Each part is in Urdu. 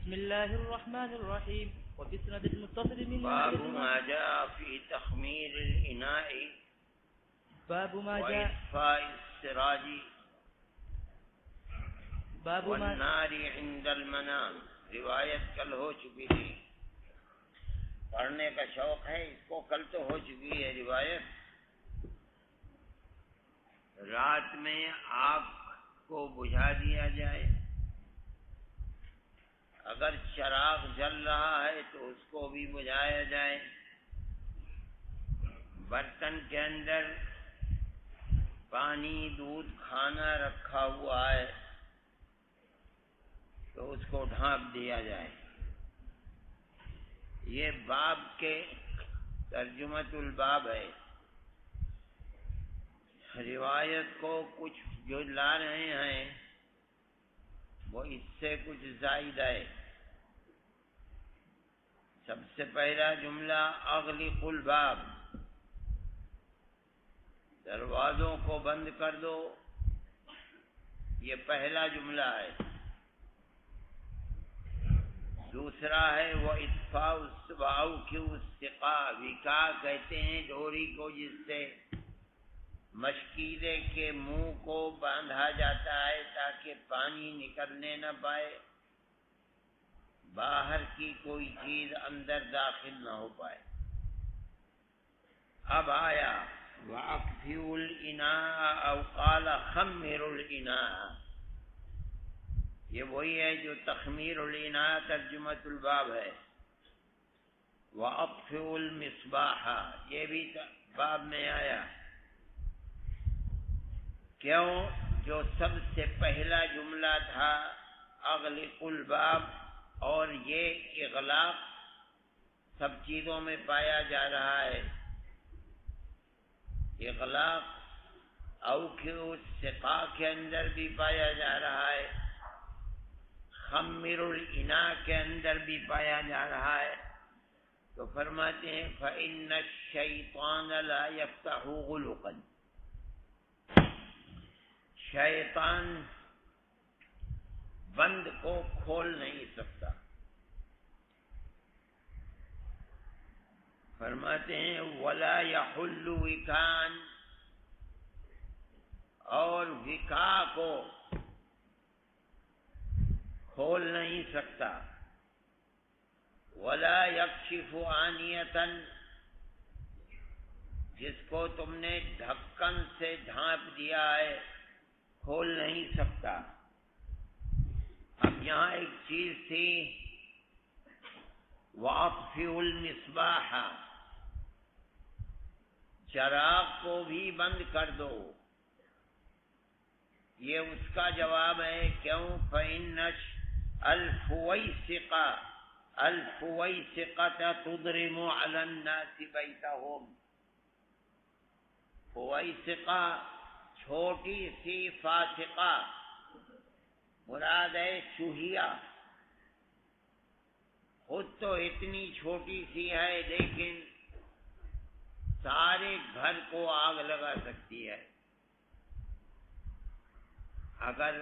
بسم الله الرحمن الرحيم. وفي السند المتصل من باب ما جاء في تخمير الإناء باب ما جاء وإطفاء السراج والنار عند المنام. روایت کل ہو چکی تھی، پڑھنے کا شوق ہے اس کو، کل تو ہو چکی ہے روایت۔ رات میں آگ کو بجھا دیا جائے، اگر چراغ جل رہا ہے تو اس کو بھی بجھایا جائے، برتن کے اندر پانی دودھ کھانا رکھا ہوا ہے تو اس کو ڈھانپ دیا جائے۔ یہ باب کے ترجمۃ الباب ہے۔ روایت کو کچھ جو لا رہے ہیں وہ اس سے کچھ زائد ہے۔ سب سے پہلا جملہ اغلق الباب، دروازوں کو بند کر دو، یہ پہلا جملہ ہے۔ دوسرا ہے وہ اطفاء الصباؤ کی السقا، وکا کہتے ہیں ڈوری کو جس سے مشکیزے کے منہ کو باندھا جاتا ہے تاکہ پانی نکلنے نہ پائے، باہر کی کوئی چیز اندر داخل نہ ہو پائے۔ اب آیا وَأَكْفِئُوا الْإِنَاءَ أَوْ قَالَ خَمِّرُوا الْإِنَاءَ، یہ وہی ہے جو تخمیر الاناء ترجمۃ الباب ہے۔ وَأَطْفِئُوا الْمِصْبَاحَ، یہ بھی باب میں آیا۔ کیوں؟ جو سب سے پہلا جملہ تھا اغلق الباب، اور یہ اغلاق سب چیزوں میں پایا جا رہا ہے۔ اغلاق اوکھیو السقا کے اندر بھی پایا جا رہا ہے، خمر الاناء کے اندر بھی پایا جا رہا ہے۔ تو فرماتے ہیں فإن الشیطان لا یفتح غلقا، شیطان بند کو کھول نہیں سکتا۔ فرماتے ہیں ولا یحل وکان، اور وکا کو کھول نہیں سکتا۔ ولا یکشف آنیۃ، جس کو تم نے ڈھکن سے ڈھانپ دیا ہے کھول نہیں سکتا۔ اب یہاں ایک چیز تھی وَأَطْفِئُوا الْمِصْبَاحَ، چراغ کو بھی بند کر دو، یہ اس کا جواب ہے۔ کیوں؟ فَإِنَّ الْفُوَيْسِقَةَ تُضْرِمُ عَلَى النَّاسِ بَيْتَهُمْ، فویسقہ چھوٹی سی فاسقہ مراد ہے چوہیا، خود تو اتنی چھوٹی سی ہے لیکن سارے گھر کو آگ لگا سکتی ہے۔ اگر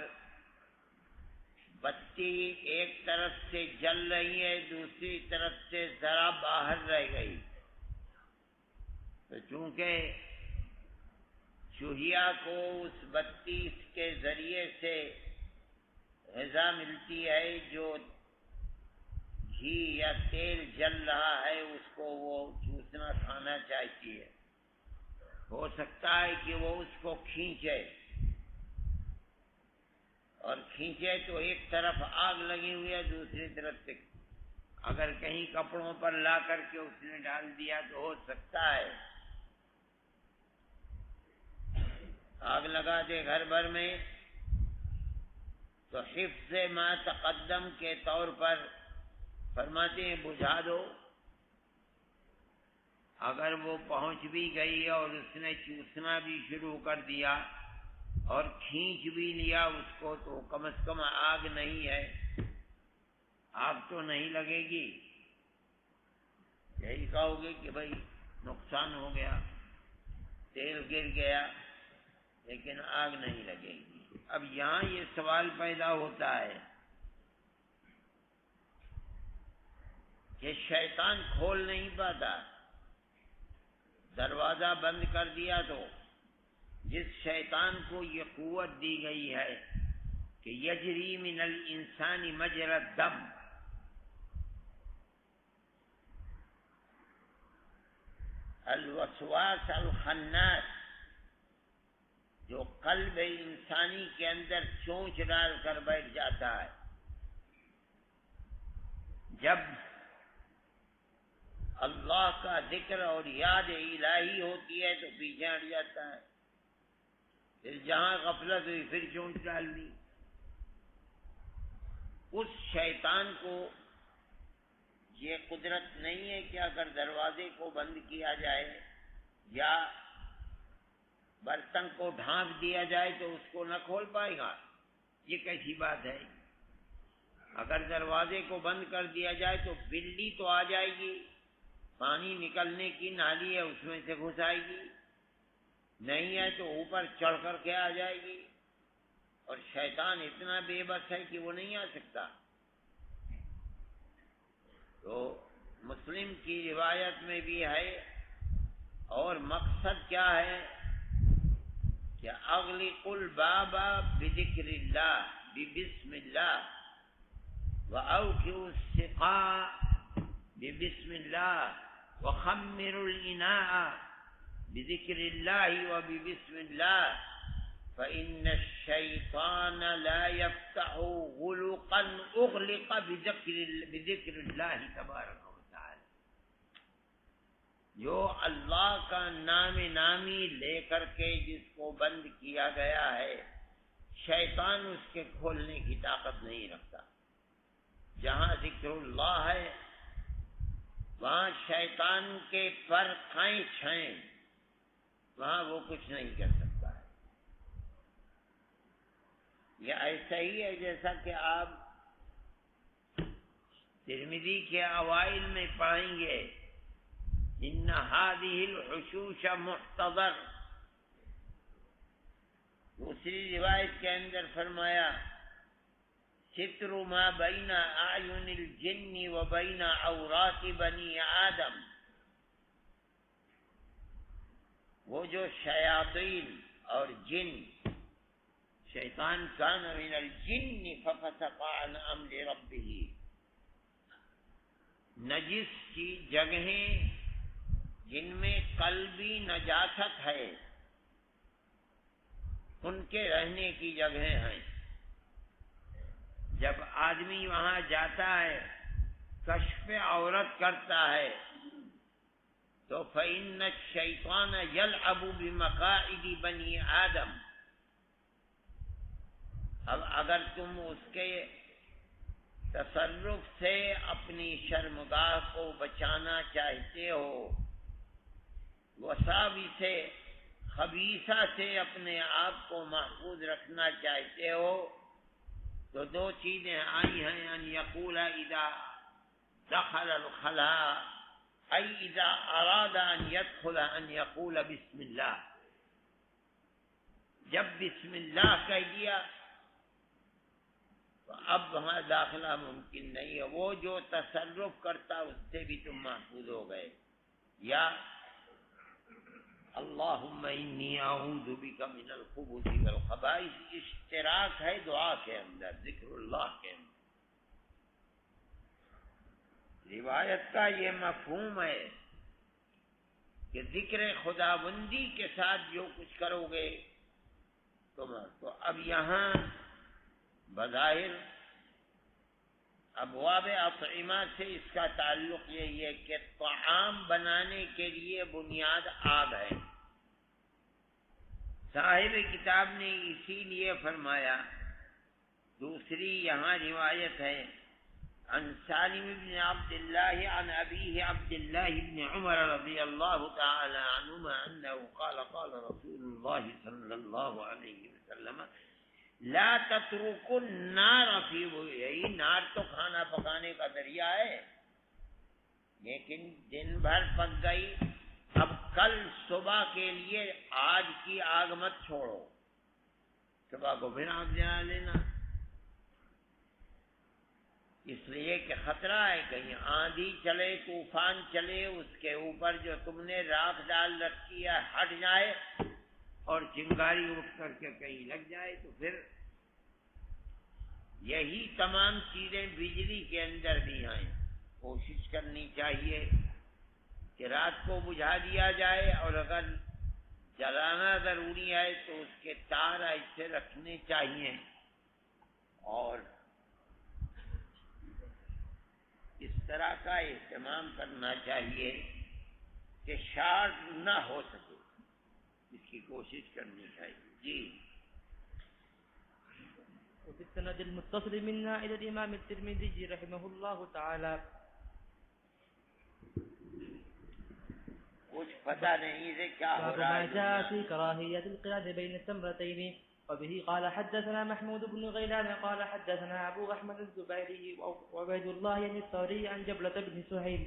بتی ایک طرف سے جل رہی ہے دوسری طرف سے ذرا باہر رہ گئی تو چونکہ چوہیا کو اس بتی کے ذریعے سے غذا ملتی ہے، جو گھی یا تیل جل رہا ہے اس کو وہ چوسنا کھانا چاہتی ہے، ہو سکتا ہے کہ وہ اس کو کھینچے، اور کھینچے تو ایک طرف آگ لگی ہوئی ہے دوسری طرف سے اگر کہیں کپڑوں پر لا کر کے اس نے ڈال دیا تو ہو سکتا ہے آگ لگا دے گھر بھر میں۔ تو حفظ ما تقدم کے طور پر فرماتے ہیں بجھا دو۔ اگر وہ پہنچ بھی گئی اور اس نے چوسنا بھی شروع کر دیا اور کھینچ بھی لیا اس کو تو کم از کم آگ نہیں ہے، آگ تو نہیں لگے گی۔ یہی کہو گے کہ بھائی نقصان ہو گیا، تیل گر گیا، لیکن آگ نہیں لگے گی۔ اب یہاں یہ سوال پیدا ہوتا ہے کہ شیطان کھول نہیں پاتا، دروازہ بند کر دیا تو جس شیطان کو یہ قوت دی گئی ہے کہ یجری من الانسان مجرى الدم، الوسواس الخناس، جو قلب انسانی کے اندر چونچ ڈال کر بیٹھ جاتا ہے، جب اللہ کا ذکر اور یاد الہی ہوتی ہے تو پیچھے ہٹ جاتا ہے، پھر جہاں غفلت ہوئی پھر چونچ ڈال دی۔ اس شیطان کو یہ قدرت نہیں ہے کہ اگر دروازے کو بند کیا جائے یا برتن کو ڈھانپ دیا جائے تو اس کو نہ کھول پائے گا، یہ کیسی بات ہے؟ اگر دروازے کو بند کر دیا جائے تو بلی تو آ جائے گی، پانی نکلنے کی نالی ہے اس میں سے گھس آئے گی، نہیں ہے تو اوپر چڑھ کر کے آ جائے گی، اور شیطان اتنا بے بس ہے کہ وہ نہیں آ سکتا۔ تو مسلم کی روایت میں بھی ہے، اور مقصد کیا ہے کہ اغلق الباب بذکر اللہ ببسم اللہ واوکئوا السقاء ببسم اللہ وخمر الاناء بذکر اللہ وببسم اللہ فإن الشیطان لا يفتح غلقا اغلق بذکر اللہ تبارک و تعالی۔ جو اللہ کا نام نامی لے کر کے جس کو بند کیا گیا ہے، شیطان اس کے کھولنے کی طاقت نہیں رکھتا۔ جہاں ذکر اللہ ہے وہاں شیطان کے پر کھینچ ہیں، وہاں وہ کچھ نہیں کر سکتا ہے۔ یہ ایسا ہی ہے جیسا کہ آپ ترمذی کے اوائل میں پڑھیں گے، ان هذه الحشوش محتضر۔ دوسری روایت کے اندر فرمایا ستر ما بین اعین الجن و بین عورات بنی آدم۔ وہ جو شیاطین اور جن، شیطان کان من الجن ففسق عن امر ربہ، نجس کی جگہیں جن میں قلبی نجاست ہے ان کے رہنے کی جگہیں ہیں۔ جب آدمی وہاں جاتا ہے، کشف عورت کرتا ہے، تو فإن الشیطان یلعب بمقاعد بنی آدم۔ اب اگر تم اس کے تصرف سے اپنی شرمگاہ کو بچانا چاہتے ہو، وساوس خبیثہ سے اپنے آپ کو محفوظ رکھنا چاہتے ہو، تو دو چیزیں آئی ہیں، ان یقول اذا دخل الخلاء ای اذا اراد ان يدخل ان یقول بسم اللہ۔ جب بسم اللہ کہہ دیا تو اب وہاں داخلہ ممکن نہیں ہے۔ وہ جو تصرف کرتا اس سے بھی تم محفوظ ہو گئے۔ یا اللہم انی اعوذ بک من الخبث والخبائث، اشتراک ہے دعا کے اندر، ذکر اللہ کے اندر۔ روایت کا یہ مفہوم ہے کہ ذکر خداوندی کے ساتھ جو کچھ کرو گے تم، تو اب یہاں بظاہر ابواب اطعمہ سے اس کا تعلق یہی ہے کہ طعام بنانے کے لیے بنیاد آگ ہے۔ صاحب کتاب نے اسی لیے فرمایا، دوسری یہاں روایت ہے عن سالم بن عبد الله عن أبيه عبد الله بن عمر رضي الله تعالى عنهما أنه قال قال رسول الله صلى الله عليه وسلم لا تتركوا النار في بوئها۔ نار تو کھانا پکانے کا ذریعہ ہے، لیکن دن بھر پک گئی، اب کل صبح کے لیے آج کی آگ مت چھوڑو، صبح کو پھر آگ جلا لینا۔ اس لیے کہ خطرہ ہے کہیں آندھی چلے طوفان چلے اس کے اوپر جو تم نے راکھ ڈال رکھی ہے ہٹ جائے اور چنگاری اٹھ کر کے کہیں لگ جائے تو پھر یہی تمام چیزیں بجلی کے اندر بھی آئیں. کوشش کرنی چاہیے کہ رات کو بجھا دیا جائے اور اگر جلانا ضروری ہے تو اس کے تار ایسے رکھنے چاہیے اور اس طرح کا اہتمام کرنا چاہیے کہ شارٹ نہ ہو سکے، اس کی کوشش کرنی چاہیے. جی. وفي السند المتصل منا إلى الإمام الترمذي رحمه الله تعالى کچھ پتہ نہیں سے کیا ہو باب رہا ما ہے. جاء في كراهية القياد بين التمرتين. وبه قال حدثنا محمود بن غيلان قال حدثنا أبو أحمد الزبيري وعبيد الله الثوري عن جبلة بن سهيم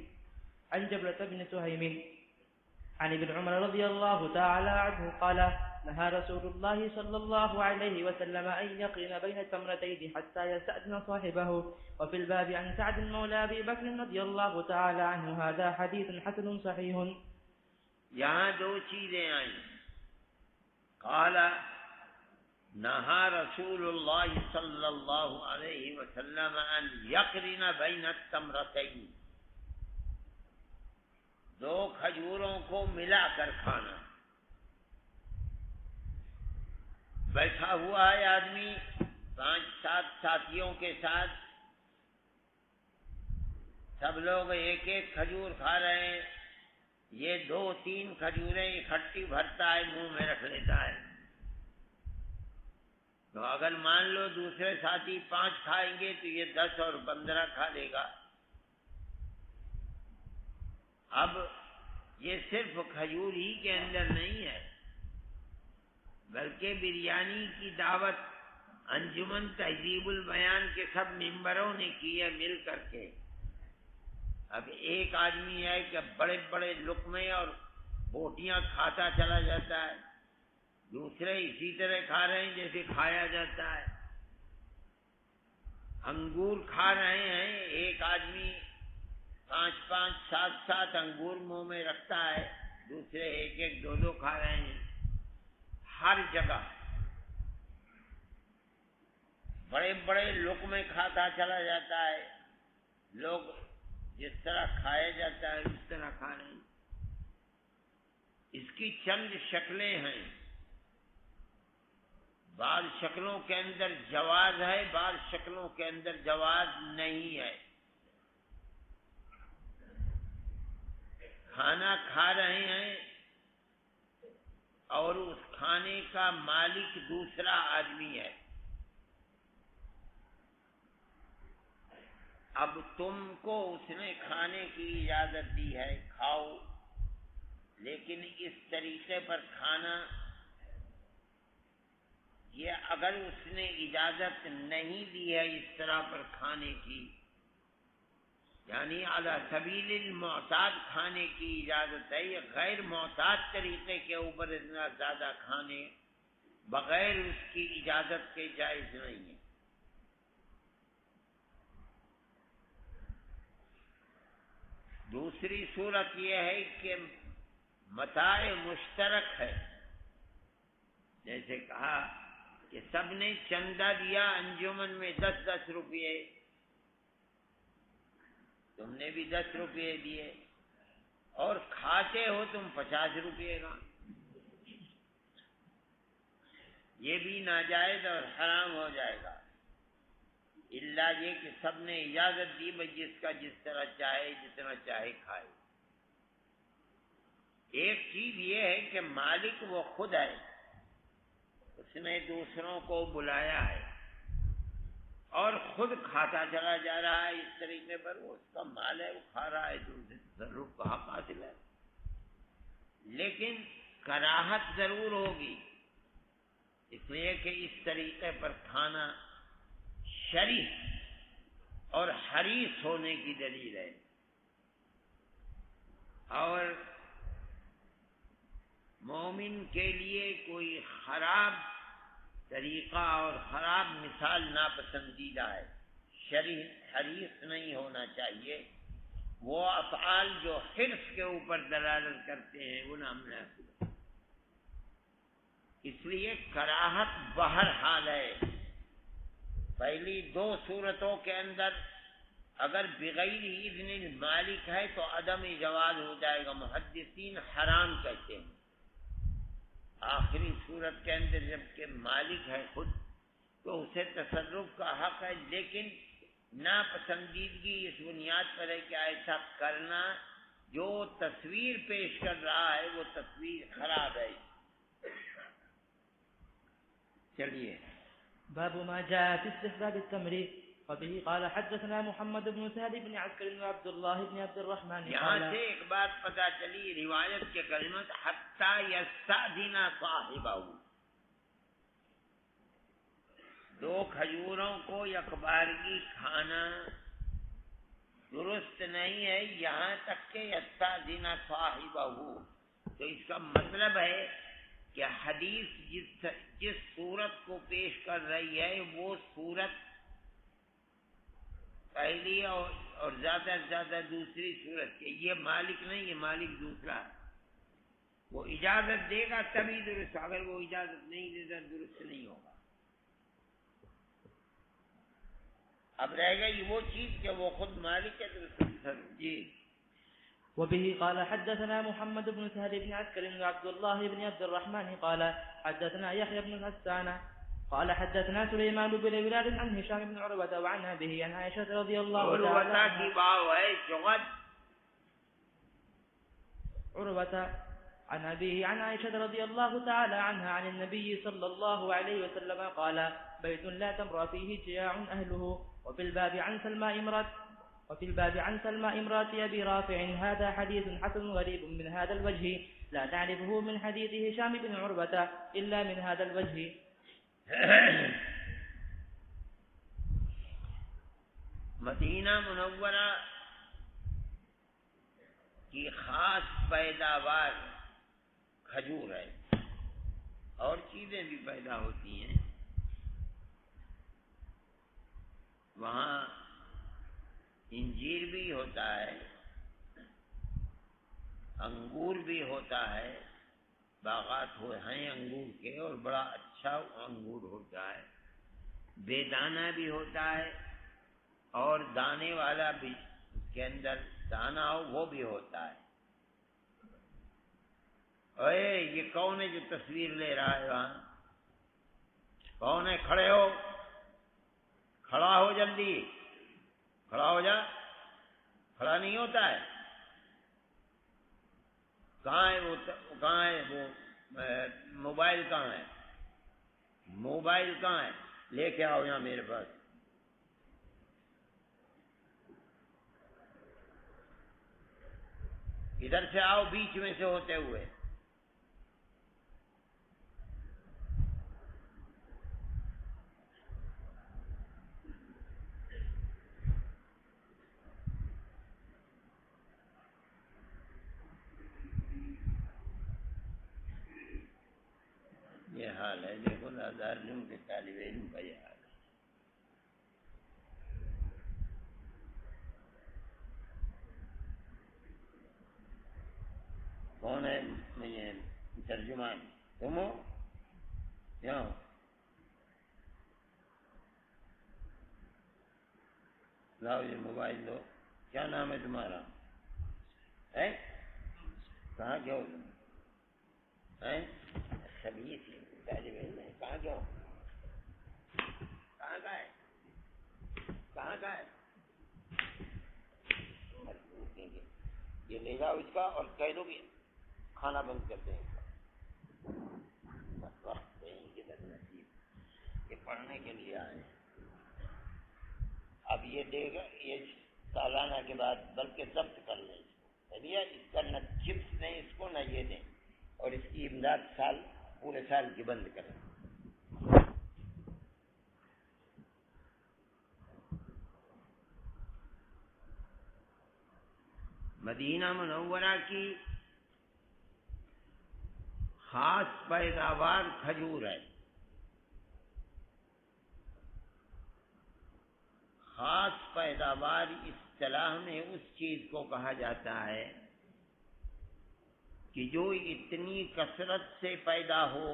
عن ابن عمر رضي الله تعالى عنه قال نهى رسول الله صلى الله عليه وسلم أن يقرن بين التمرتين حتى يستأذن صاحبه. وفي الباب عن سعد مولى أبي بكر رضي الله تعالى عنه. هذا حديث حسن صحيح. یہاں دو چیزیں آئیں. قال نہا رسول اللہ صلی اللہ علیہ وسلم ان یقرن بین التمرتین، دو کھجوروں کو ملا کر کھانا. بیٹھا ہوا ہے آدمی 5-7 ساتھیوں کے ساتھ، سب لوگ ایک ایک کھجور کھا رہے ہیں. یہ 2-3 کھجوریں اکٹھی بھرتا ہے، منہ میں رکھ لیتا ہے. تو اگر مان لو دوسرے ساتھی 5 کھائیں گے تو یہ 10 اور 15 کھا لے گا. اب یہ صرف کھجور ہی کے اندر نہیں ہے بلکہ بریانی کی دعوت انجمن تہذیب البیان کے سب ممبروں نے کی ہے مل کر کے. اب ایک آدمی ہے کہ بڑے بڑے لقمے اور بوٹیاں کھاتا چلا جاتا ہے، دوسرے اسی طرح کھا رہے ہیں جیسے کھایا جاتا ہے. انگور کھا رہے ہیں، ایک آدمی 5-5 7-7 انگور منہ میں رکھتا ہے، دوسرے 1-1 2-2 کھا رہے ہیں. ہر جگہ بڑے بڑے لقمے کھاتا چلا جاتا ہے. لوگ جس طرح کھایا جاتا ہے اس طرح کھا رہے ہیں. اس کی چند شکلیں ہیں. بعض شکلوں کے اندر جواز ہے، بعض شکلوں کے اندر جواز نہیں ہے. کھانا کھا رہے ہیں اور اس کھانے کا مالک دوسرا آدمی ہے. اب تم کو اس نے کھانے کی اجازت دی ہے، کھاؤ، لیکن اس طریقے پر کھانا، یہ اگر اس نے اجازت نہیں دی ہے اس طرح پر کھانے کی، یعنی علی سبیل المعتاد کھانے کی اجازت ہے، یہ غیر معتاد طریقے کے اوپر اتنا زیادہ کھانے بغیر اس کی اجازت کے جائز نہیں ہے. دوسری صورت یہ ہے کہ متاع مشترک ہے، جیسے کہا کہ سب نے چندہ دیا انجمن میں 10-10 روپئے، تم نے بھی 10 روپئے دیے اور کھاتے ہو تم 50 روپئے کا. یہ بھی ناجائز اور حرام ہو جائے گا، الا یہ کہ سب نے اجازت دی بھائی جس کا جس طرح چاہے جتنا چاہے کھائے. ایک چیز یہ ہے کہ مالک وہ خود ہے، اس نے دوسروں کو بلایا ہے اور خود کھاتا چلا جا رہا ہے. اس طریقے پر وہ اس کا مال ہے، وہ کھا رہا ہے، دوسرے تصرف کا حق حاصل ہے. لیکن کراہت ضرور ہوگی، اس لیے کہ اس طریقے پر کھانا شریف اور حریص ہونے کی دلیل ہے. اور مومن کے لیے کوئی خراب طریقہ اور خراب مثال ناپسندیدہ ہے. حریص نہیں ہونا چاہیے. وہ افعال جو حرص کے اوپر دلالت کرتے ہیں وہ نامناسب ہے. اس لیے کراہت بہرحال ہے. پہلی 2 صورتوں کے اندر اگر بغیر اذن المالک ہے تو عدم جواز ہو جائے گا. محدثین حرام کہتے ہیں. آخری صورت کے اندر جبکہ مالک ہے خود تو اسے تصرف کا حق ہے، لیکن ناپسندیدگی اس بنیاد پر ہے کہ ایسا کرنا جو تصویر پیش کر رہا ہے وہ تصویر خراب ہے. چلیے. باب ما جاء في استحباب التمر. وبه قال حدثنا محمد بن سهل بن عسكر وعبد الله بن عبد الرحمن. یہاں سے ایک بات پتہ چلی روایت کے کلمات حتی یستأذن صاحبہ. 2 کھجوروں کو یکبارگی کھانا درست نہیں ہے یہاں تک کہ یستأذن صاحبہ. تو اس کا مطلب ہے کہ حدیث جس صورت کو پیش کر رہی ہے وہ صورت پہلی اور زیادہ سے زیادہ دوسری صورت کے. یہ مالک نہیں، یہ مالک دوسرا ہے. وہ اجازت دے گا تبھی درست، اگر وہ اجازت نہیں دے گا درست نہیں ہوگا. اب رہ گئی وہ چیز کہ وہ خود مالک ہے درست. جی. وبه قال حدثنا محمد بن سهل بن عسكر وعبد الله بن عبد الرحمن قال حدثنا يحيى بن حسان قال حدثنا سليمان بن بلال عن هشام بن عروة وعن أبيه عن عائشة رضي الله تعالى عنها عروة عن أبيه عن عائشة رضي الله تعالى عنها عن النبي صلى الله عليه وسلم قال بيت لا تمر فيه جياع أهله. وفي الباب عن سلمى امرأة أبي رافع. هذا حديث حسن غريب من هذا الوجه لا تعرفه من حديث هشام بن عروة إلا من هذا الوجه. مدینہ منورہ کی خاص پیداوار کھجور ہے، اور چیزیں بھی پیدا ہوتی ہیں. وہاں انجیر بھی ہوتا ہے، انگور بھی ہوتا ہے. باغات ہیں انگور کے اور بڑا اچھا انگور ہوتا ہے. بے دانہ بھی ہوتا ہے اور دانے والا بھی، اس کے اندر دانہ ہو وہ بھی ہوتا ہے. اے یہ کون ہے جو تصویر لے رہا ہے وہاں؟ کون ہے؟ کھڑے ہو، کھڑا ہو، جلدی کھڑا ہو جا. کھڑا نہیں ہوتا ہے. کہاں ہے وہ؟ کہاں ہے وہ؟ موبائل کہاں ہے؟ موبائل کہاں ہے؟ لے کے آؤ یہاں میرے پاس. ادھر سے آؤ بیچ میں سے ہوتے ہوئے. یہ حال ہے. دیکھو نازار علم کے طالب علم کا یہ حال ہے. کون ہے یہ ترجمان؟ تم ہو؟ کیا ہو؟ لاؤ یہ موبائل دو. کیا نام ہے تمہارا؟ کہاں کیا ہو تم؟ سبھی طالب علم ہے. کہاں کیا ہو؟ کہاں کا ہے؟ کہاں کا ہے؟ یہ لے جاؤ اس کا اور کہہ دو کہ کھانا بند کر دیں. وقت نہیں کدھر نصیب. یہ پڑھنے کے لیے آئے. اب یہ دے گا یہ سالانہ کے بعد بلکہ ضبط کر لیں اس کا. نہ چپس دیں اس کو نہ یہ دیں، اور اس کی امداد پورے سال کی بند کریں. مدینہ منورہ کی خاص پیداوار کھجور ہے. خاص پیداوار اصطلاح میں اس چیز کو کہا جاتا ہے کہ جو اتنی کثرت سے پیدا ہو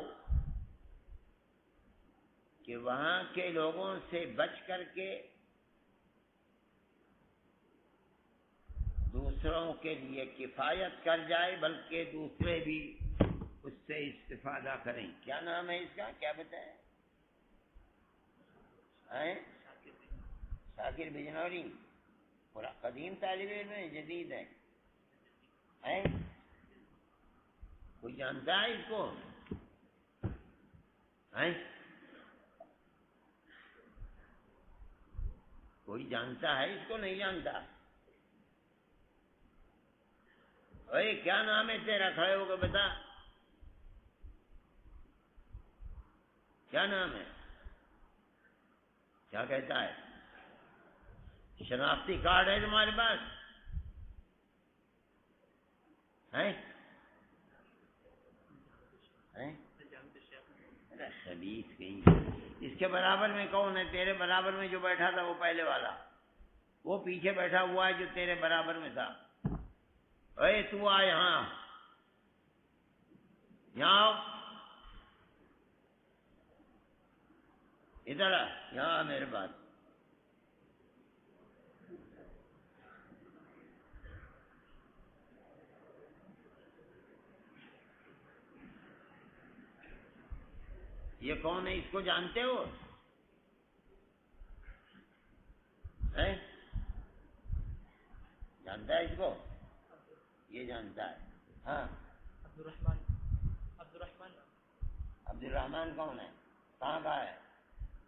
کہ وہاں کے لوگوں سے بچ کر کے دوسروں کے لیے کفایت کر جائے، بلکہ دوسرے بھی اس سے استفادہ کریں۔ کیا نام ہے اس کا؟ کیا بتائیں؟ شاکر بجنوری؟ پورا قدیم طالب علم ہے، جدید ہے؟ کوئی جانتا ہے اس کو؟ کوئی جانتا ہے اس کو؟ نہیں جانتا؟ اے کیا نام ہے تیرا؟ کھڑے ہو کے بتا، کیا نام ہے؟ کیا کہتا ہے؟ شناختی کارڈ ہے تمہارے پاس؟ خبیث کہیں۔ اس کے برابر میں کون ہے؟ تیرے برابر میں جو بیٹھا تھا وہ پہلے والا، وہ پیچھے بیٹھا ہوا ہے جو تیرے برابر میں تھا۔ اے تو آ یہاں، یہاں آؤ، ادھر آ، یہاں آ میرے پاس۔ یہ کون ہے؟ اس کو جانتے ہو؟ جانتا ہے اس کو؟ یہ جانتا ہے؟ ہاں، عبد الرحمن۔ عبد الرحمن؟ عبد الرحمن کون ہے؟ کہاں کا ہے؟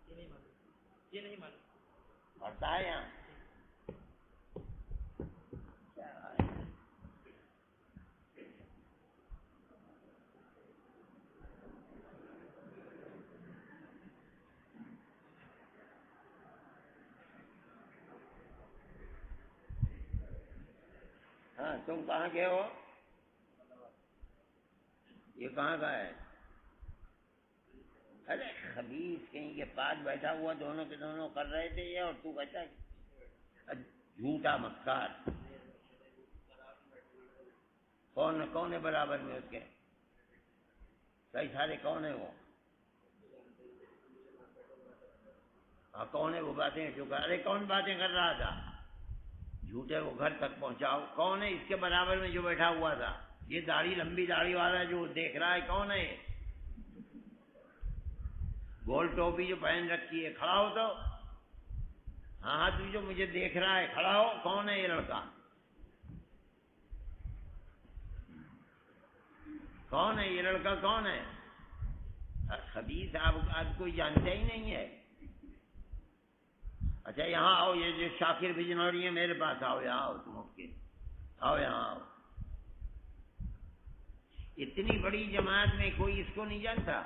یہ نہیں معلوم، یہ نہیں معلوم۔ پڑھتا ہے یہاں؟ ہاں، تم کہاں کے ہو؟ یہ کہاں کا ہے؟ ارے خبیث کہیں کے پاس بیٹھا ہوا، دونوں کے دونوں کر رہے تھے یہ، اور تو کہتا ہے جھوٹا مکار۔ کون ہے برابر میں اس کے؟ کئی سارے کون ہے وہ؟ ہاں کون ہے وہ؟ باتیں جو کر، ارے کون باتیں کر رہا تھا؟ جھوٹے کو گھر تک پہنچاؤ۔ کون ہے اس کے برابر میں جو بیٹھا ہوا تھا؟ یہ داڑھی، لمبی داڑھی والا جو دیکھ رہا ہے، کون ہے؟ گول ٹوپی جو پہن رکھی ہے، کھڑا ہو تو۔ ہاں تو جو مجھے دیکھ رہا ہے، کھڑا ہو۔ کون ہے یہ لڑکا؟ کون ہے یہ لڑکا؟ کون ہے؟ خبیث، آپ کوئی جانتا ہی نہیں ہے۔ اچھا یہاں آؤ، یہ جو شاکر بجنوری ہے میرے پاس آؤ، یہاں آؤ، تم اٹھ کے آؤ، یہاں آؤ۔ اتنی بڑی جماعت میں کوئی اس کو نہیں جانتا؟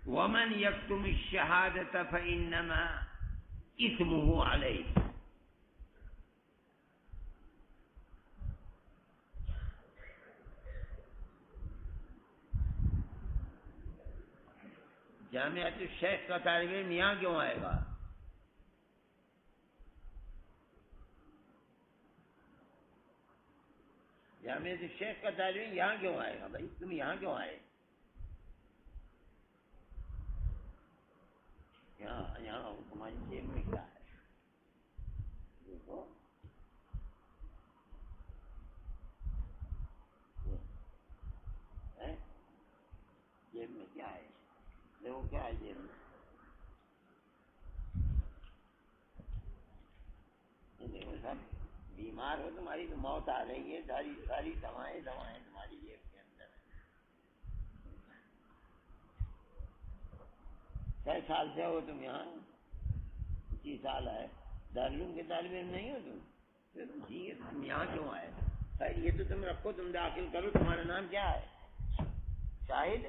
وَمَنْ يَكْتُمِ الشَّهَادَةَ فَإِنَّمَا إِثْمُهُ عَلَيْهِ۔ جامعۃ الشیخ کا طالب علم یہاں کیوں آئے گا؟ جامعۃ الشیخ کا طالب علم یہاں کیوں آئے گا؟ بھائی تم یہاں کیوں آئے؟ یہاں تمہاری جیب میں کیا ہے؟ دیکھو جیب میں کیا ہے؟ دیکھو کیا ہے جیب میں؟ دیکھو سب بیمار ہو، تمہاری تو موت آ رہی ہے، ساری دوائیں تمہاری جیب کے اندر ہیں۔ کئی سال سے ہو تم یہاں؟ 25 سال ہے۔ دارالعلوم کے طالب علم نہیں ہو تم؟ ٹھیک ہے، تم یہاں کیوں آئے؟ خیر یہ تو تم رکھو، تم داخل کرو۔ تمہارا نام کیا ہے؟ شاہد؟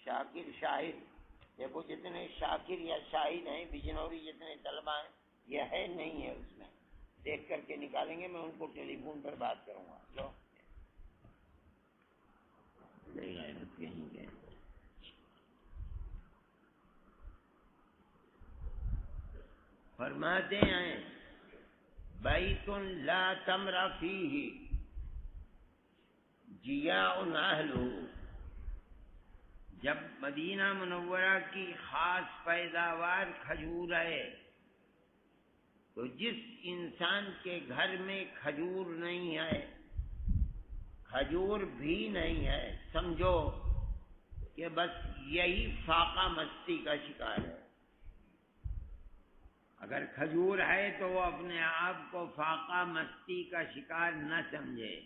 شاکر، شاہد؟ دیکھو جتنے شاکر یا شاہد ہیں بجنوری، جتنے طلبہ ہیں، یہ ہے نہیں ہے اس میں، دیکھ کر کے نکالیں گے، میں ان کو ٹیلی فون پر بات کروں گا۔ لو فرماتے ہیں بیت لا تمر فیہ جیاء اہلہ، جب مدینہ منورہ کی خاص پیداوار کھجور ہے تو جس انسان کے گھر میں کھجور نہیں ہے، کھجور بھی نہیں ہے، سمجھو کہ بس یہی فاقہ مستی کا شکار ہے۔ اگر کھجور ہے تو وہ اپنے آپ کو فاقہ مستی کا شکار نہ سمجھے،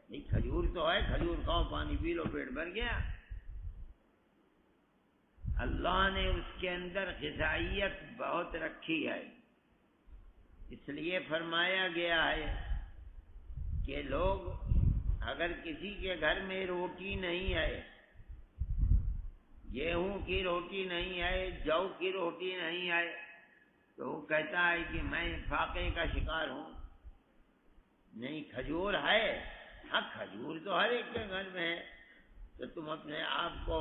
نہیں کھجور تو ہے، کھجور کھاؤ، پانی پی لو، پیٹ بھر گیا۔ اللہ نے اس کے اندر غذائیت بہت رکھی ہے، اس لیے فرمایا گیا ہے کہ لوگ اگر کسی کے گھر میں روٹی نہیں ہے، گیہوں کی روٹی نہیں ہے، جو کی روٹی نہیں ہے، تو وہ کہتا ہے کہ میں فاقے کا شکار ہوں۔ نہیں، کھجور ہے، ہاں کھجور تو ہر ایک کے گھر میں ہے، تو تم اپنے آپ کو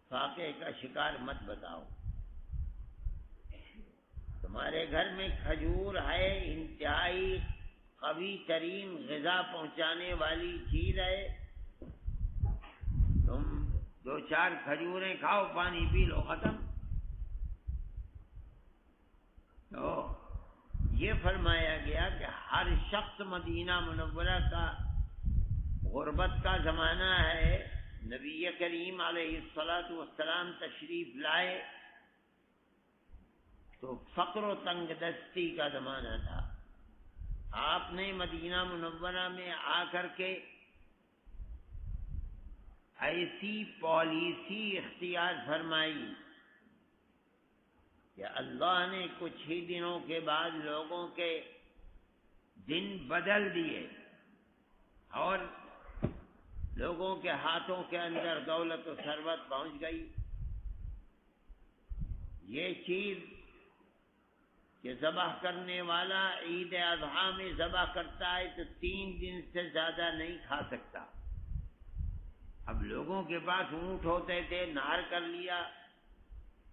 فاقے کا شکار مت بتاؤ۔ تمہارے گھر میں کھجور ہے، انتہائی قوی ترین غذا پہنچانے والی چیز ہے، تم 2-4 کھجوریں کھاؤ، پانی پی لو، ختم۔ تو یہ فرمایا گیا کہ ہر شخص مدینہ منورہ کا غربت کا زمانہ ہے، نبی کریم علیہ الصلاۃ والسلام تشریف لائے تو فقر و تنگ دستی کا زمانہ تھا۔ آپ نے مدینہ منورہ میں آ کر کے ایسی پالیسی اختیار فرمائی کہ اللہ نے کچھ ہی دنوں کے بعد لوگوں کے دن بدل دیے اور لوگوں کے ہاتھوں کے اندر دولت و ثروت پہنچ گئی۔ یہ چیز کہ ذبح کرنے والا عید اضحیٰ میں ذبح کرتا ہے تو 3 دن سے زیادہ نہیں کھا سکتا۔ اب لوگوں کے پاس اونٹ ہوتے تھے، نہار کر لیا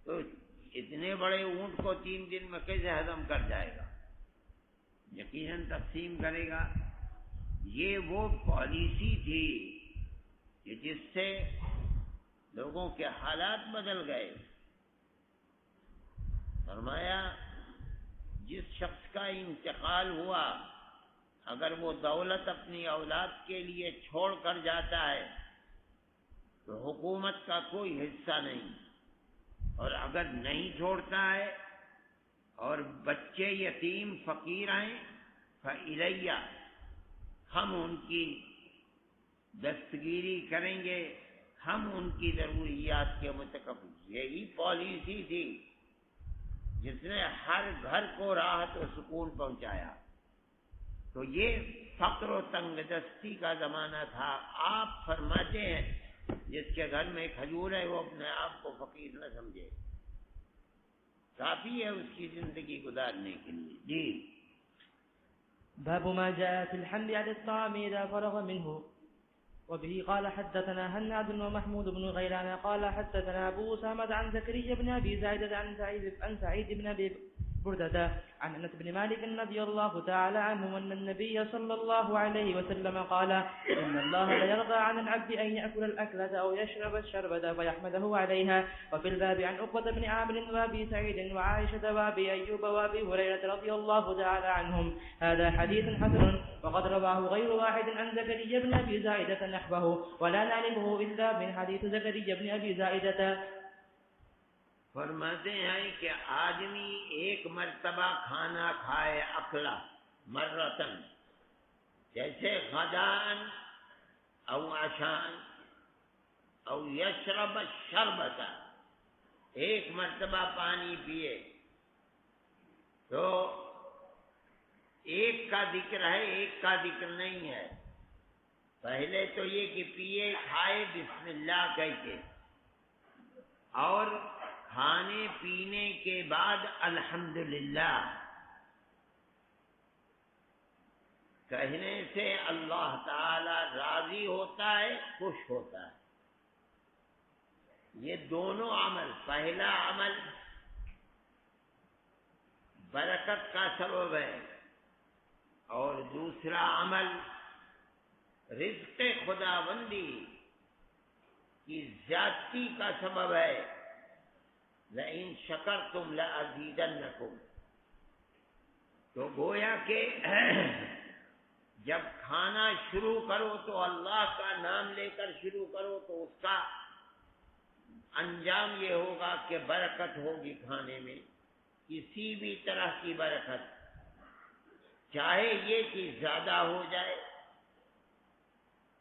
تو اتنے بڑے اونٹ کو 3 دن میں کیسے ہضم کر جائے گا؟ یقیناً تقسیم کرے گا۔ یہ وہ پالیسی تھی کہ جس سے لوگوں کے حالات بدل گئے۔ فرمایا جس شخص کا انتقال ہوا اگر وہ دولت اپنی اولاد کے لیے چھوڑ کر جاتا ہے تو حکومت کا کوئی حصہ نہیں، اور اگر نہیں چھوڑتا ہے اور بچے یتیم فقیر ہیں فَإِلَيَّ، ہم ان کی دستگیری کریں گے، ہم ان کی ضروریات کے متکفل۔ یہی پالیسی تھی جس نے ہر گھر کو راحت و سکون پہنچایا۔ تو یہ فقر و تنگ دستی کا زمانہ تھا۔ آپ فرماتے ہیں جس کے گھر میں کھجور ہے وہ اپنے آپ کو فقیر نہ سمجھے، کافی ہے اس کی زندگی گزارنے کے لیے۔ جی باب ما جاء في الحمل على الطعام إذا فرغ منه. وبه قال حدثنا هناد ومحمود بن غيلان قال حدثنا أبو أسامة عن زكريا بن أبي زايدة عن سعيد بن أبي بردة عن أنس بن مالك رضي الله تعالى عنه أن النبي صلى الله عليه وسلم قال إن الله لا يرضى عن العبد أن يأكل الأكلة أو يشرب الشربة فيحمده عليها. وفي الباب عن عقبة بن عامر وأبي سعيد وعائشة وأبي أيوب وأبي هريرة رضي الله تعالى عنهم. هذا حديث حسن وقد رواه غير واحد عن زكريا بن أبي زايدة نحوه ولا نعلمه إلا من حديث زكريا بن أبي زايدة. فرماتے ہیں کہ آدمی ایک مرتبہ کھانا کھائے اکلا مرتن، جیسے غدان او عشان او یشرب الشربت، ایک مرتبہ پانی پیے تو ایک کا ذکر ہے، ایک کا ذکر نہیں ہے۔ پہلے تو یہ کہ پیے کھائے بسم اللہ کہہ کے، اور کھانے پینے کے بعد الحمدللہ کہنے سے اللہ تعالی راضی ہوتا ہے، خوش ہوتا ہے۔ یہ دونوں عمل، پہلا عمل برکت کا سبب ہے، اور دوسرا عمل رزق خداوندی کی زیادتی کا سبب ہے۔ لئن شکرتم لأزیدنکم، تو گویا کہ جب کھانا شروع کرو تو اللہ کا نام لے کر شروع کرو، تو اس کا انجام یہ ہوگا کہ برکت ہوگی کھانے میں، کسی بھی طرح کی برکت، چاہے یہ کہ زیادہ ہو جائے،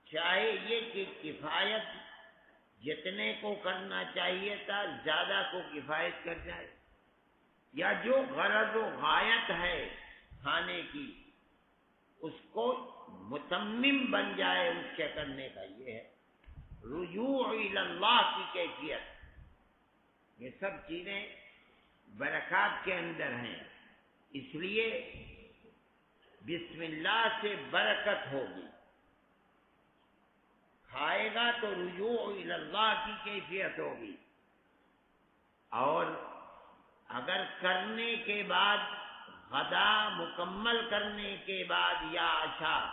چاہے یہ کہ کفایت جتنے کو کرنا چاہیے تھا زیادہ کو کفایت کر جائے، یا جو غرض و غایت ہے کھانے کی اس کو متمم بن جائے اس کے کرنے کا، یہ ہے رجوع الی اللہ کی کیفیت۔ یہ سب چیزیں برکات کے اندر ہیں، اس لیے بسم اللہ سے برکت ہوگی، کھائے گا تو رجوع الی اللہ کی کیفیت ہوگی، اور اگر کرنے کے بعد غدا مکمل کرنے کے بعد یا عشاء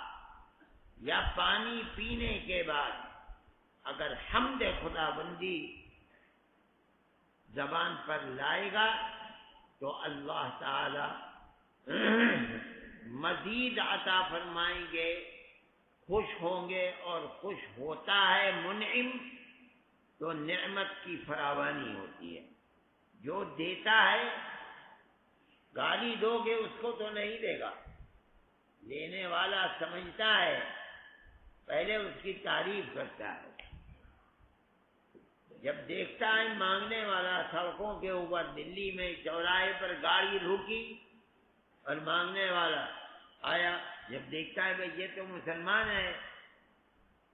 یا پانی پینے کے بعد اگر حمد خدا بندی زبان پر لائے گا تو اللہ تعالی مزید عطا فرمائیں گے، خوش ہوں گے، اور خوش ہوتا ہے منعم تو نعمت کی فراوانی ہوتی ہے۔ جو دیتا ہے گالی دو گے اس کو تو نہیں دے گا، لینے والا سمجھتا ہے، پہلے اس کی تعریف کرتا ہے، جب دیکھتا ہے مانگنے والا سڑکوں کے اوپر دلی میں چوراہے پر گاڑی رکی اور مانگنے والا آیا، جب دیکھتا ہے بھئی یہ تو مسلمان ہے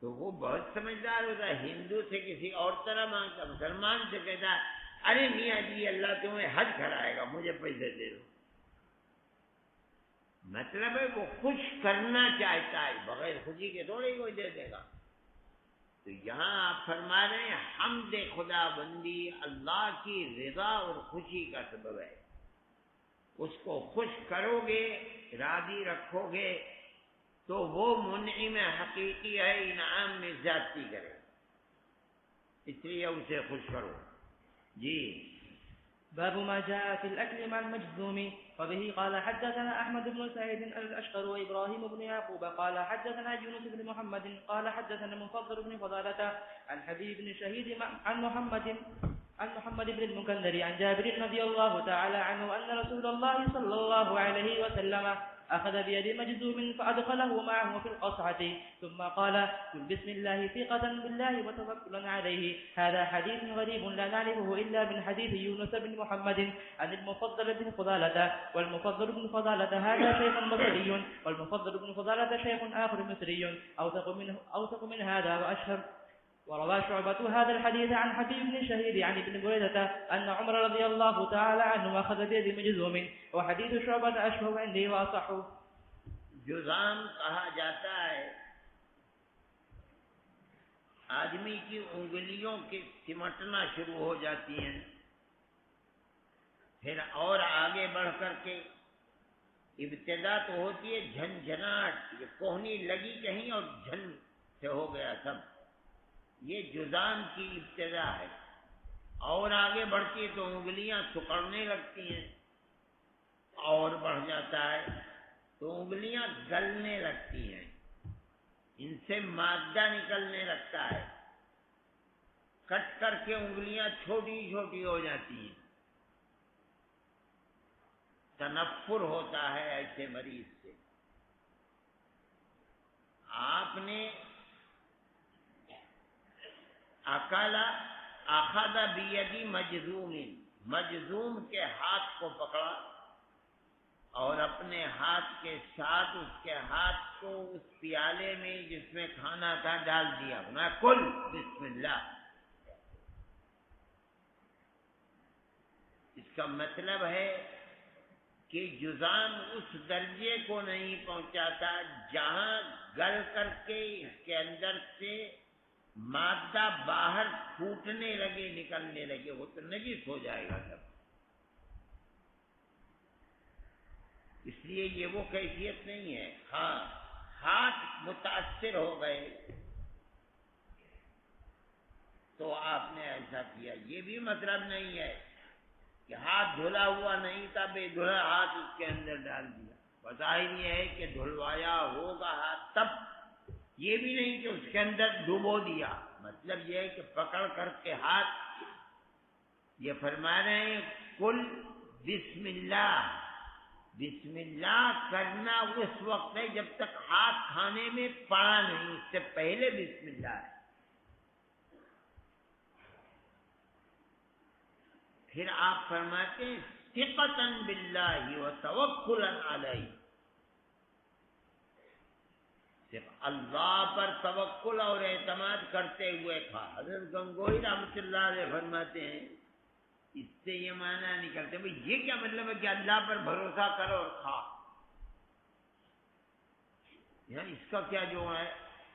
تو وہ بہت سمجھدار ہوتا ہے، ہندو سے کسی اور طرح مانگتا، مسلمان سے کہتا ہے ارے میاں جی اللہ تمہیں حج کرائے گا مجھے پیسے دے دو، مطلب ہے وہ خوش کرنا چاہتا ہے، بغیر خوشی کے تھوڑے کوئی دے دے گا۔ تو یہاں آپ فرما رہے ہیں حمد خدا بندی اللہ کی رضا اور خوشی کا سبب ہے، اس کو خوش کرو گے، راضی رکھو گے تو وہ منعم حقیقی ہے، انعام میں زیادتی کرے، اس لیے اسے خوش کرو۔ جی باب ما جاء في الأكل مع المجذوم. وبه قال حدثنا أحمد بن سعيد الأشقر وإبراهيم بن يعقوب قال حدثنا يونس بن محمد قال حدثنا المفضل بن فضالة عن حبيب بن شهيد عن محمد بن المكندر عن جابر رضي الله تعالى عنه أن رسول الله صلى الله عليه وسلم أخذ بيد مجذوم فأدخله معه في القصعة ثم قال قل بسم الله ثقة بالله وتوكلا عليه. هذا حديث غريب لا نعرفه إلا من حديث يونس بن محمد عن المفضل بن فضالة، والمفضل بن فضالة هذا شيخ بصري، والمفضل بن فضالة شيخ آخر مصري أوثق من هذا وأشهر. وروى شعبة هذا الحديث عن حبيب بن شهيد عن ابن بريدة أن عمر رضي الله تعالى عنه أخذ بيد مجذوم، وحديث شعبة أشهر عندي وأصح. جذام کہا جاتا ہے آدمی کی انگلیوں کے سمٹنا شروع ہو جاتی ہیں، پھر اور آگے بڑھ کر کے ابتدا تو ہوتی ہے جھنجھناٹ، یہ کوہنی لگی کہیں اور جھن سے ہو گیا سب، یہ جذام کی ابتدا ہے، اور آگے بڑھتی ہے تو انگلیاں سکڑنے لگتی ہیں، اور بڑھ جاتا ہے تو انگلیاں گلنے لگتی ہیں، ان سے مادہ نکلنے لگتا ہے، کٹ کر کے انگلیاں چھوٹی چھوٹی ہو جاتی ہیں، تنفر ہوتا ہے ایسے مریض سے۔ آپ نے اخذ بیدی مجذوم کے ہاتھ کو پکڑا اور اپنے ہاتھ کے ساتھ اس کے ہاتھ کو اس پیالے میں جس میں کھانا تھا ڈال دیا، میں کل بسم اللہ۔ اس کا مطلب ہے کہ جذام اس درجے کو نہیں پہنچاتا جہاں گل کر کے اس کے اندر سے مادہ باہر پھوٹنے لگے، نکلنے لگے، وہ تو نجس ہو جائے گا سب۔ لیے یہ وہ کیفیت نہیں ہے. ہاں ہاتھ متاثر ہو گئے تو آپ نے ایسا کیا، یہ بھی مطلب نہیں ہے کہ ہاتھ دھلا ہوا نہیں تھا، بے دھلا ہاتھ اس کے اندر ڈال دیا. بظاہر یہ ہے کہ دھلوایا ہوگا ہاتھ تب، یہ بھی نہیں کہ اس کے اندر ڈبو دیا. مطلب یہ ہے کہ پکڑ کر کے ہاتھ، یہ فرما رہے ہیں کل بسم اللہ. بسم اللہ کرنا اس وقت ہے جب تک ہاتھ کھانے میں پڑا نہیں، اس سے پہلے بسم اللہ ہے. پھر آپ فرماتے ہیں ثقۃ باللہ وتوکلا علیہ، صرف اللہ پر توکل اور اعتماد کرتے ہوئے کھا. حضرت گنگوئی رحمۃ اللہ علیہ فرماتے ہیں اس سے یہ معنی نہیں کرتے بھئی یہ کیا مطلب ہے کہ اللہ پر بھروسہ کرو اور کھا. یعنی اس کا کیا جو ہے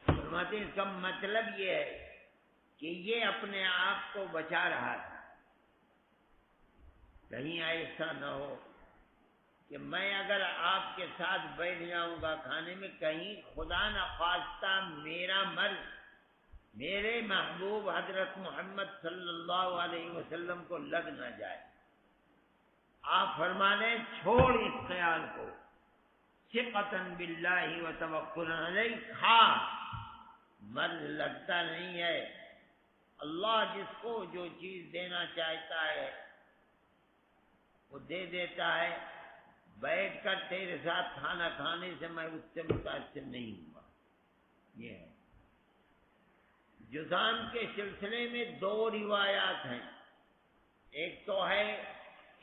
فرماتے ہیں اس کا مطلب یہ ہے کہ یہ اپنے آپ کو بچا رہا تھا، کہیں ایسا نہ ہو کہ میں اگر آپ کے ساتھ بیٹھ جاؤں گا کھانے میں، کہیں خدا نخواستہ میرا مرض میرے محبوب حضرت محمد صلی اللہ علیہ وسلم کو لگ نہ جائے. آپ فرما دیں چھوڑ اس خیال کو، ثقۃ باللہ وتوکلا علیہ، کھا. مرض لگتا نہیں ہے، اللہ جس کو جو چیز دینا چاہتا ہے وہ دے دیتا ہے. بیٹھ کر تیرے ساتھ کھانا کھانے سے میں اس سے متاثر نہیں ہوا. یہ ہے جذام کے سلسلے میں دو روایات ہیں. ایک تو ہے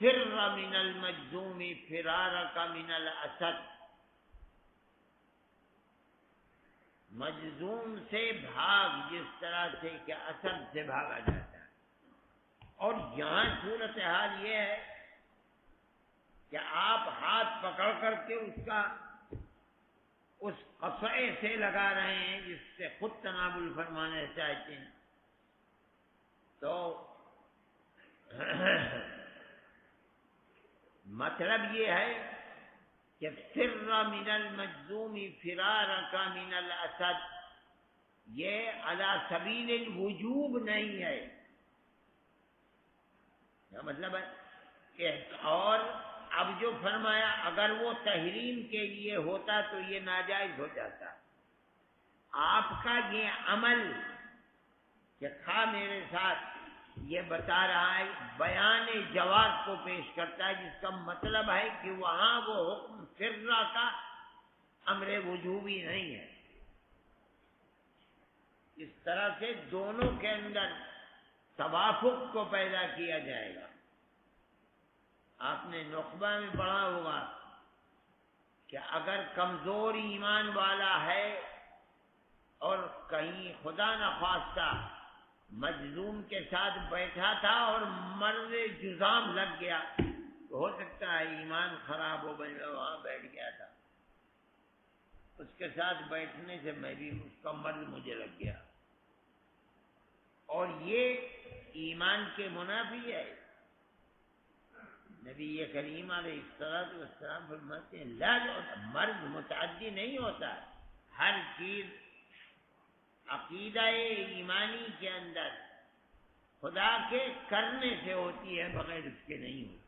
فر من المجذوم فرارک من الاسد، مجذوم سے بھاگ جس طرح سے کہ اسد سے بھاگا جاتا ہے. اور یہاں صورتحال یہ ہے کہ آپ ہاتھ پکڑ کر کے اس کا اس قصعے سے لگا رہے ہیں جس سے خود تناول فرمانا چاہتے ہیں. تو مطلب یہ ہے کہ فر من المجذوم فرارک من الاسد، یہ علی سبیل الوجوب نہیں ہے. کیا مطلب ہے کہ اور اب جو فرمایا اگر وہ تحریم کے لیے ہوتا تو یہ ناجائز ہو جاتا. آپ کا یہ عمل کہ کھا میرے ساتھ، یہ بتا رہا ہے بیان جواز کو پیش کرتا ہے، جس کا مطلب ہے کہ وہاں وہ حکم فرہ کا امر وجوبی نہیں ہے. اس طرح سے دونوں کے اندر توافق کو پیدا کیا جائے گا. آپ نے نخبہ میں پڑھا ہوگا کہ اگر کمزور ایمان والا ہے اور کہیں خدا نخواستہ مجذوم کے ساتھ بیٹھا تھا اور مرض جذام لگ گیا تو ہو سکتا ہے ایمان خراب ہو گیا، وہاں بیٹھ گیا تھا، اس کے ساتھ بیٹھنے سے میں بھی اس کا مرض مجھے لگ گیا، اور یہ ایمان کے منافی ہے. نبی کریم علیہ السلام فرماتے ہیں لا، مرض متعدی نہیں ہوتا، ہر چیز عقیدہ ایمانی کے اندر خدا کے کرنے سے ہوتی ہے، بغیر اس کے نہیں ہوتی.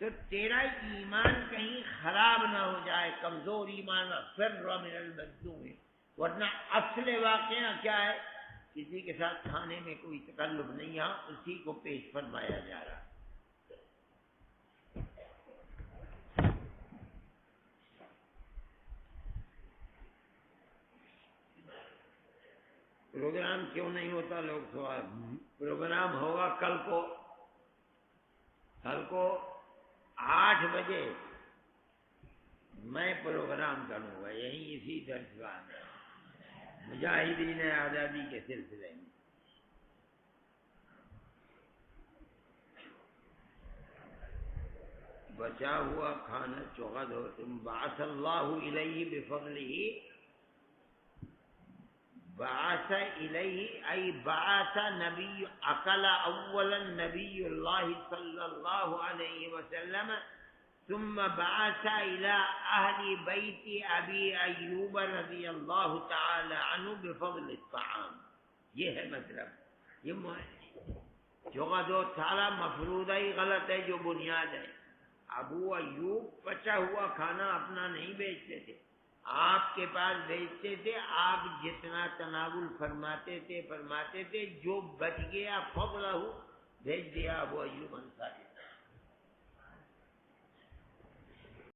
تو تیرا ایمان کہیں خراب نہ ہو جائے، کمزور ایمان فر من المجذوم، ورنہ اصل واقعہ کیا ہے؟ کسی کے ساتھ کھانے میں کوئی تکلف نہیں، یہاں اسی کو پیش فرمایا جا رہا ہے. پروگرام کیوں نہیں ہوتا؟ لوگ سوال. پروگرام ہوگا کل کو 8 بجے میں پروگرام کروں گا یہیں اسی درسگاہ میں مجاہدین آزادی کے سلسلے میں. بچا ہوا کھانا چوغد ہو تم بعث اللہ الیہ بفضلہ، بعث الیہ ای بعث نبی اقل اولا نبی اللہ صلی اللہ علیہ وسلم ثم بعث الى اهل بيت ابي ایوب رضی اللہ تعالی عنہ بفضل الطعام. یہ ہے مطلب. یہ جو غدو تھالا مفروضہ ہی غلط ہے، جو بنیاد ہے. ابو ایوب پچا ہوا کھانا اپنا نہیں بیچتے تھے، آپ کے پاس بیچتے تھے. آپ جتنا تناول فرماتے تھے جو بچ گیا فضلہ بھیج دیا ابو ایوب انصاری.